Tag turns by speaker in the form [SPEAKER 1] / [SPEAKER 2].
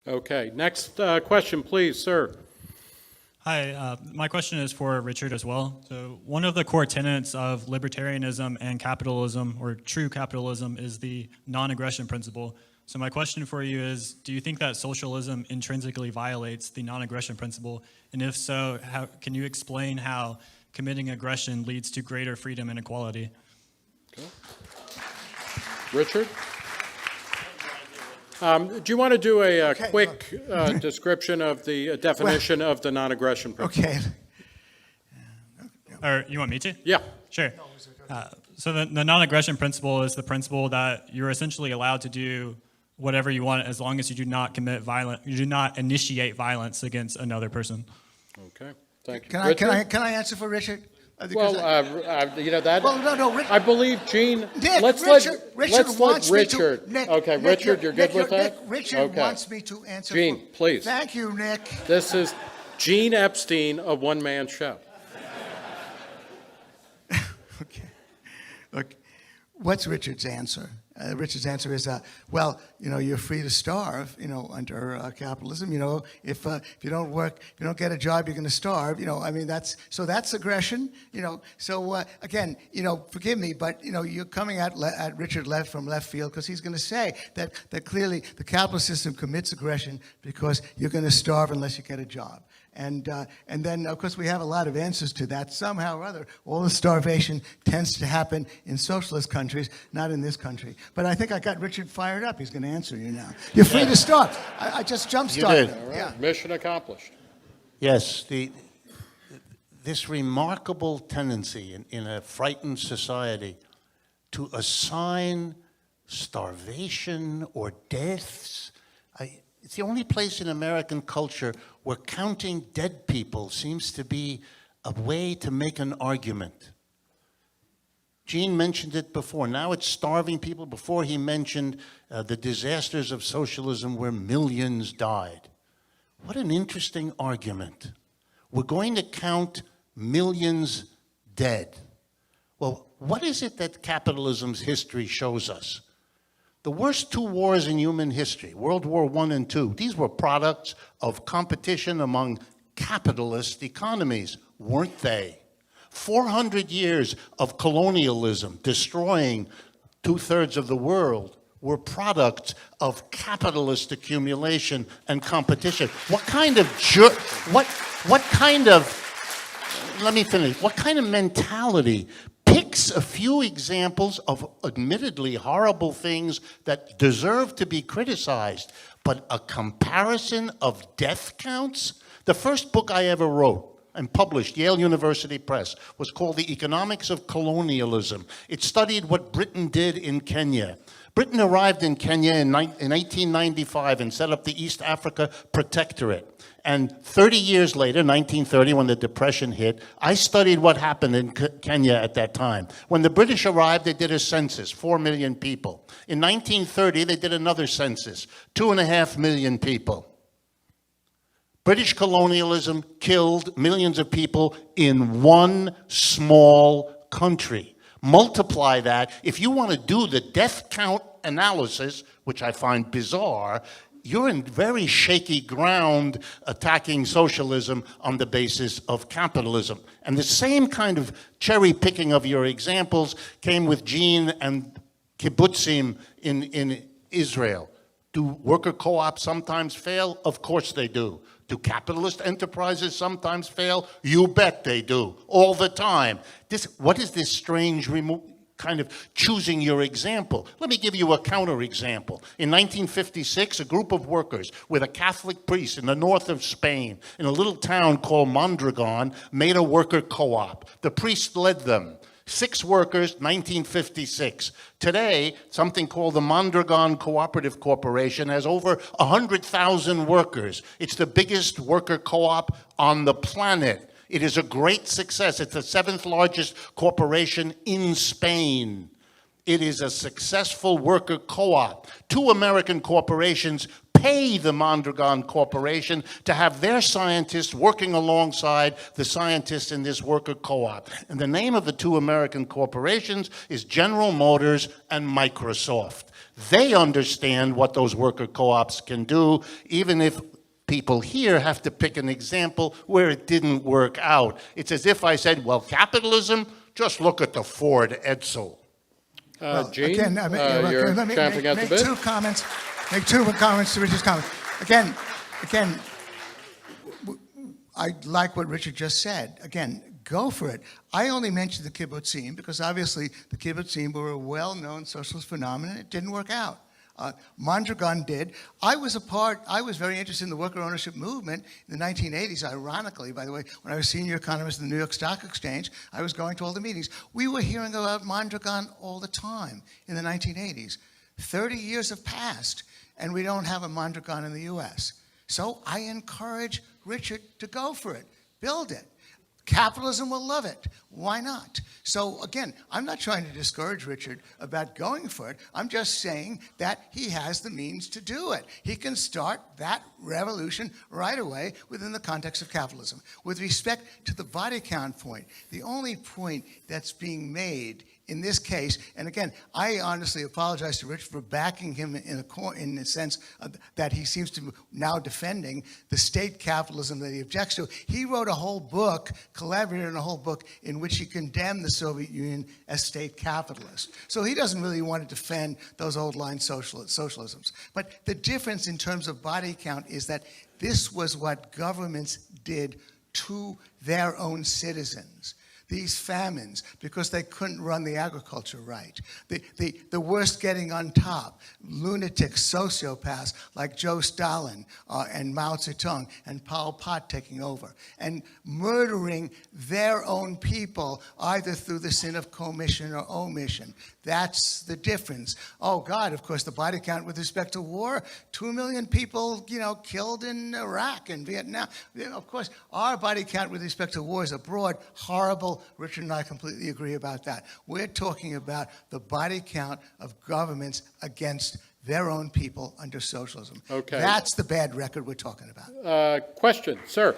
[SPEAKER 1] Okay, next question, please, sir.
[SPEAKER 2] Hi, my question is for Richard as well. So one of the core tenets of libertarianism and capitalism, or true capitalism, is the non-aggression principle. So my question for you is, do you think that socialism intrinsically violates the non-aggression principle? And if so, can you explain how committing aggression leads to greater freedom and equality?
[SPEAKER 1] Okay. Richard? Do you want to do a quick description of the definition of the non-aggression principle?
[SPEAKER 3] Okay.
[SPEAKER 2] Or you want me to?
[SPEAKER 1] Yeah.
[SPEAKER 2] Sure. So the non-aggression principle is the principle that you're essentially allowed to do whatever you want as long as you do not commit you do not initiate violence against another person.
[SPEAKER 1] Okay. Thank you.
[SPEAKER 3] Can I answer for Richard?
[SPEAKER 1] Well, you know that.
[SPEAKER 3] Well, no, Richard.
[SPEAKER 1] I believe Gene.
[SPEAKER 3] Nick,
[SPEAKER 1] let's
[SPEAKER 3] Richard
[SPEAKER 1] let
[SPEAKER 3] wants
[SPEAKER 1] Richard.
[SPEAKER 3] Me to, Nick,
[SPEAKER 1] okay,
[SPEAKER 3] Nick,
[SPEAKER 1] Richard, you're good with that.
[SPEAKER 3] Richard wants me to answer.
[SPEAKER 1] Gene, please.
[SPEAKER 3] Thank you, Nick.
[SPEAKER 1] This is Gene Epstein, a one-man show.
[SPEAKER 3] Okay. Look, what's Richard's answer? Richard's answer is, well, you know, you're free to starve, you know, under capitalism. You know, if you don't work, if you don't get a job, you're going to starve. You know, I mean, that's aggression. You know, so again, you know, forgive me, but you know, you're coming at Richard from left field because he's going to say that clearly the capitalist system commits aggression because you're going to starve unless you get a job. And then, of course, we have a lot of answers to that. Somehow or other, all the starvation tends to happen in socialist countries, not in this country. But I think I got Richard fired up. He's going to answer you now. You're free to start. I just jump-started.
[SPEAKER 4] You did.
[SPEAKER 1] All right.
[SPEAKER 3] Yeah.
[SPEAKER 1] Mission accomplished.
[SPEAKER 4] Yes, this remarkable tendency in a frightened society to assign starvation or deaths. It's the only place in American culture where counting dead people seems to be a way to make an argument. Gene mentioned it before. Now it's starving people. Before he mentioned the disasters of socialism where millions died. What an interesting argument. We're going to count millions dead. Well, what is it that capitalism's history shows us? The worst two wars in human history, World War I and II, these were products of competition among capitalist economies, weren't they? 400 years of colonialism destroying 2/3 of the world were products of capitalist accumulation and competition. What kind of mentality picks a few examples of admittedly horrible things that deserve to be criticized, but a comparison of death counts? The first book I ever wrote and published, Yale University Press, was called The Economics of Colonialism. It studied what Britain did in Kenya. Britain arrived in Kenya in 1895 and set up the East Africa Protectorate. And 30 years later, 1930, when the Depression hit, I studied what happened in Kenya at that time. When the British arrived, they did a census, 4 million people. In 1930, they did another census, 2.5 million people. British colonialism killed millions of people in one small country. Multiply that. If you want to do the death count analysis, which I find bizarre, you're in very shaky ground attacking socialism on the basis of capitalism. And the same kind of cherry picking of your examples came with Gene and kibbutzim in Israel. Do worker co-ops sometimes fail? Of course they do. Do capitalist enterprises sometimes fail? You bet they do, all the time. What is this strange kind of choosing your example? Let me give you a counterexample. In 1956, a group of workers with a Catholic priest in the north of Spain, in a little town called Mondragon, made a worker co-op. The priest led them. 6 workers, 1956. Today, something called the Mondragon Cooperative Corporation has over 100,000 workers. It's the biggest worker co-op on the planet. It is a great success. It's the 7th largest corporation in Spain. It is a successful worker co-op. 2 American corporations pay the Mondragon Corporation to have their scientists working alongside the scientists in this worker co-op. And the name of the 2 American corporations is General Motors and Microsoft. They understand what those worker co-ops can do, even if people here have to pick an example where it didn't work out. It's as if I said, well, capitalism, just look at the Ford Edsel.
[SPEAKER 1] Gene,
[SPEAKER 3] Again,
[SPEAKER 1] you're
[SPEAKER 3] let me
[SPEAKER 1] champing at the
[SPEAKER 3] make
[SPEAKER 1] bit.
[SPEAKER 3] two comments. Make 2 comments to Richard's comment. Again, I like what Richard just said. Again, go for it. I only mentioned the kibbutzim because obviously the kibbutzim were a well-known socialist phenomenon. It didn't work out. Mondragon did. I was very interested in the worker ownership movement in the 1980s, ironically, by the way, when I was senior economist in the New York Stock Exchange, I was going to all the meetings. We were hearing about Mondragon all the time in the 1980s. 30 years have passed, and we don't have a Mondragon in the US. So I encourage Richard to go for it. Build it. Capitalism will love it. Why not? So again, I'm not trying to discourage Richard about going for it. I'm just saying that he has the means to do it. He can start that revolution right away within the context of capitalism. With respect to the body count point, the only point that's being made in this case, and again, I honestly apologize to Rich for backing him in the sense that he seems to now defending the state capitalism that he objects to. He wrote a whole book, collaborated on a whole book in which he condemned the Soviet Union as state capitalist. So he doesn't really want to defend those old line socialisms. But the difference in terms of body count is that this was what governments did to their own citizens. These famines, because they couldn't run the agriculture right. The worst getting on top, lunatic sociopaths like Joe Stalin and Mao Zedong and Pol Pot taking over, and murdering their own people either through the sin of commission or omission. That's the difference. Oh God, of course, the body count with respect to war, 2 million people, killed in Iraq and Vietnam. Of course, our body count with respect to war is abroad, horrible. Richard and I completely agree about that. We're talking about the body count of governments against their own people under socialism.
[SPEAKER 1] Okay.
[SPEAKER 3] That's the bad record we're talking about.
[SPEAKER 1] Question, sir.